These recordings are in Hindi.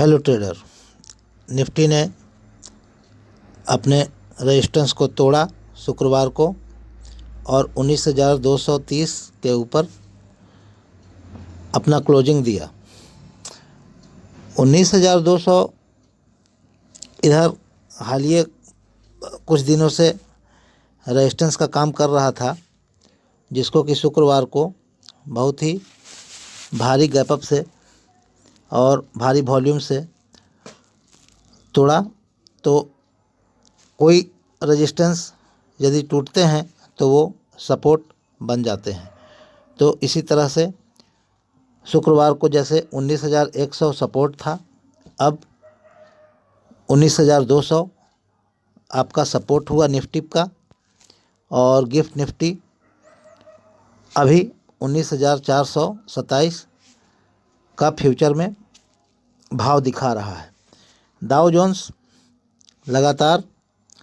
Hello trader. निफ्टी ने अपने रेजिस्टेंस को तोड़ा शुक्रवार को और 19,230 के ऊपर अपना क्लोजिंग दिया। 19,200 इधर हालिया कुछ दिनों से रेजिस्टेंस का काम कर रहा था, जिसको कि शुक्रवार को बहुत ही भारी गैप अप से और भारी वॉल्यूम से तोड़ा। तो कोई रेजिस्टेंस यदि टूटते हैं तो वो सपोर्ट बन जाते हैं। तो इसी तरह से शुक्रवार को जैसे 19,100 सपोर्ट था, अब 19,200 आपका सपोर्ट हुआ निफ्टी का, और गिफ्ट निफ्टी अभी 19,427 का फ्यूचर में भाव दिखा रहा है। डाउ जोन्स लगातार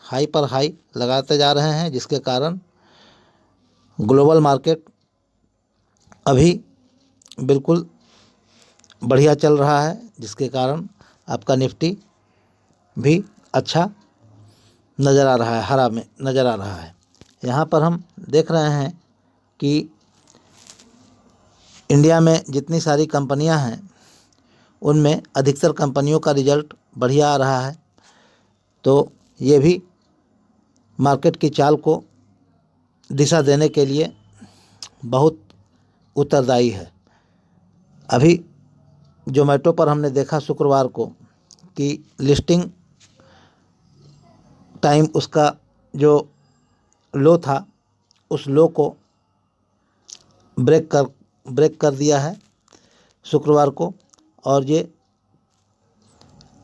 हाई पर हाई लगाते जा रहे हैं, जिसके कारण ग्लोबल मार्केट अभी बिल्कुल बढ़िया चल रहा है, जिसके कारण आपका निफ्टी भी अच्छा नज़र आ रहा है, हरा में नज़र आ रहा है। यहाँ पर हम देख रहे हैं कि इंडिया में जितनी सारी कंपनियां हैं उनमें अधिकतर कंपनियों का रिजल्ट बढ़िया आ रहा है। तो ये भी मार्केट की चाल को दिशा देने के लिए बहुत उत्तरदायी है। अभी जोमेटो पर हमने देखा शुक्रवार को कि लिस्टिंग टाइम उसका जो लो था उस लो को ब्रेक कर दिया है शुक्रवार को, और ये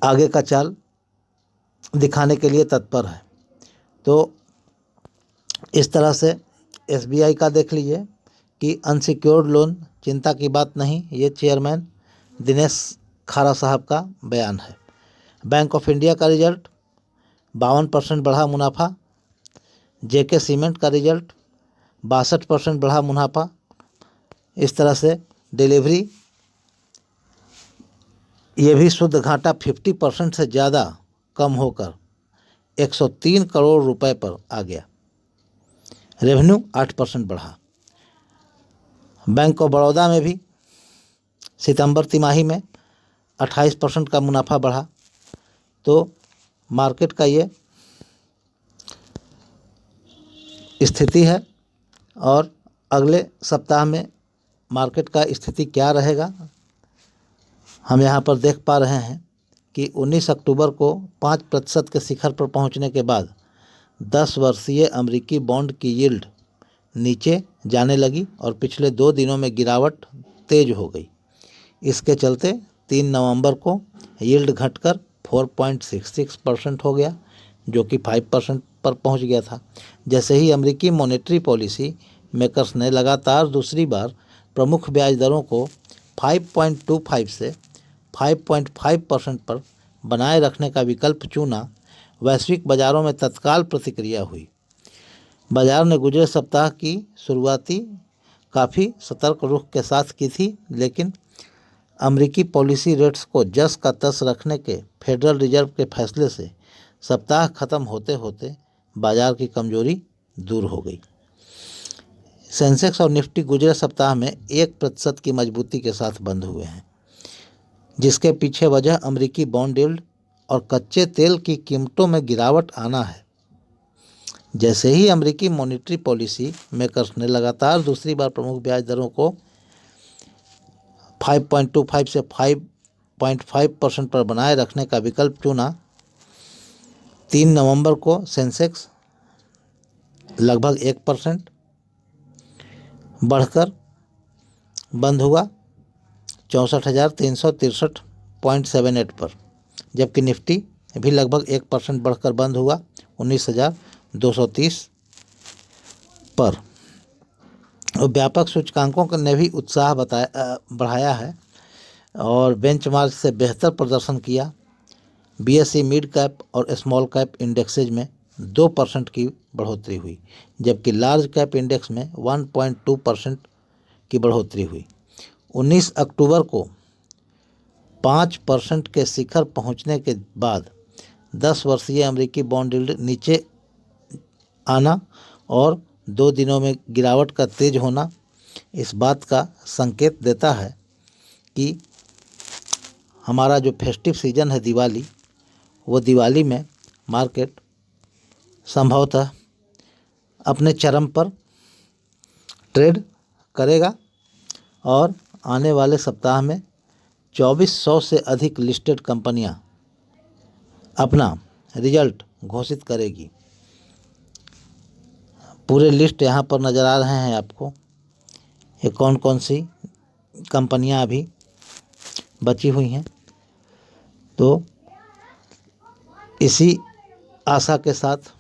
आगे का चाल दिखाने के लिए तत्पर है। तो इस तरह से एसबीआई का देख लीजिए कि अनसिक्योर्ड लोन चिंता की बात नहीं, ये चेयरमैन दिनेश खारा साहब का बयान है। बैंक ऑफ इंडिया का रिजल्ट 52% बढ़ा मुनाफा। जेके सीमेंट का रिजल्ट 62% बढ़ा मुनाफा। इस तरह से डिलीवरी ये भी शुद्ध घाटा 50% से ज़्यादा कम होकर 103 करोड़ रुपए पर आ गया। रेवेन्यू 8% बढ़ा। बैंक ऑफ बड़ौदा में भी सितंबर तिमाही में 28% का मुनाफा बढ़ा। तो मार्केट का ये स्थिति है, और अगले सप्ताह में मार्केट का स्थिति क्या रहेगा हम यहाँ पर देख पा रहे हैं कि 19 अक्टूबर को 5% के शिखर पर पहुँचने के बाद 10 वर्षीय अमेरिकी बॉन्ड की यील्ड नीचे जाने लगी और पिछले 2 दिनों में गिरावट तेज हो गई। इसके चलते 3 नवंबर को यील्ड घटकर 4.66% हो गया, जो कि 5% पर पहुंच गया था। जैसे ही अमेरिकी मॉनेटरी पॉलिसी मेकर्स ने लगातार दूसरी बार प्रमुख ब्याज दरों को 5.25 से 5.5% पर बनाए रखने का विकल्प चुना, वैश्विक बाज़ारों में तत्काल प्रतिक्रिया हुई। बाजार ने गुजरे सप्ताह की शुरुआती काफ़ी सतर्क रुख के साथ की थी, लेकिन अमेरिकी पॉलिसी रेट्स को जस का तस रखने के फेडरल रिजर्व के फैसले से सप्ताह खत्म होते होते बाजार की कमजोरी दूर हो गई। सेंसेक्स और निफ्टी गुजरे सप्ताह में 1% की मजबूती के साथ बंद हुए हैं, जिसके पीछे वजह अमेरिकी बॉन्ड यील्ड और कच्चे तेल की कीमतों में गिरावट आना है। जैसे ही अमेरिकी मॉनेटरी पॉलिसी मेकर्स ने लगातार दूसरी बार प्रमुख ब्याज दरों को 5.25 से 5.5% पर बनाए रखने का विकल्प चुना, 3 नवंबर को सेंसेक्स लगभग 1% बढ़कर बंद हुआ 64,363.78 पर, जबकि निफ्टी भी लगभग 1% बढ़कर बंद हुआ 19,230 पर। और व्यापक सूचकांकों ने भी उत्साह बढ़ाया है और बेंचमार्क से बेहतर प्रदर्शन किया। बीएसई मिड कैप और स्मॉल कैप इंडेक्सेज में 2% की बढ़ोतरी हुई, जबकि लार्ज कैप इंडेक्स में 1.2% की बढ़ोतरी हुई। 19 अक्टूबर को 5% के शिखर पहुंचने के बाद 10 वर्षीय अमेरिकी बॉन्ड यील्ड नीचे आना और 2 दिनों में गिरावट का तेज होना इस बात का संकेत देता है कि हमारा जो फेस्टिव सीज़न है दिवाली, वो दिवाली में मार्केट संभवतः अपने चरम पर ट्रेड करेगा और आने वाले सप्ताह में 2400 से अधिक लिस्टेड कंपनियां अपना रिजल्ट घोषित करेगी। पूरे लिस्ट यहाँ पर नज़र आ रहे हैं आपको, ये कौन कौन सी कंपनियां अभी बची हुई हैं। तो इसी आशा के साथ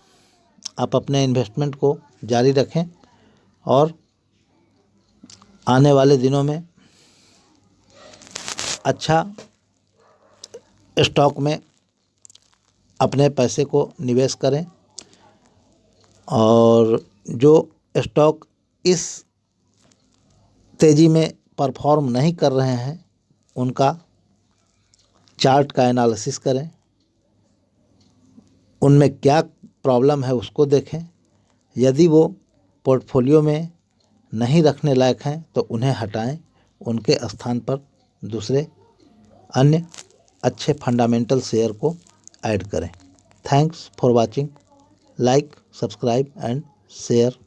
आप अपने इन्वेस्टमेंट को जारी रखें और आने वाले दिनों में अच्छा स्टॉक में अपने पैसे को निवेश करें और जो स्टॉक इस तेज़ी में परफॉर्म नहीं कर रहे हैं उनका चार्ट का एनालिसिस करें, उनमें क्या प्रॉब्लम है उसको देखें। यदि वो पोर्टफोलियो में नहीं रखने लायक हैं तो उन्हें हटाएं, उनके स्थान पर दूसरे अन्य अच्छे फंडामेंटल शेयर को ऐड करें। Thanks for watching, like, subscribe and share.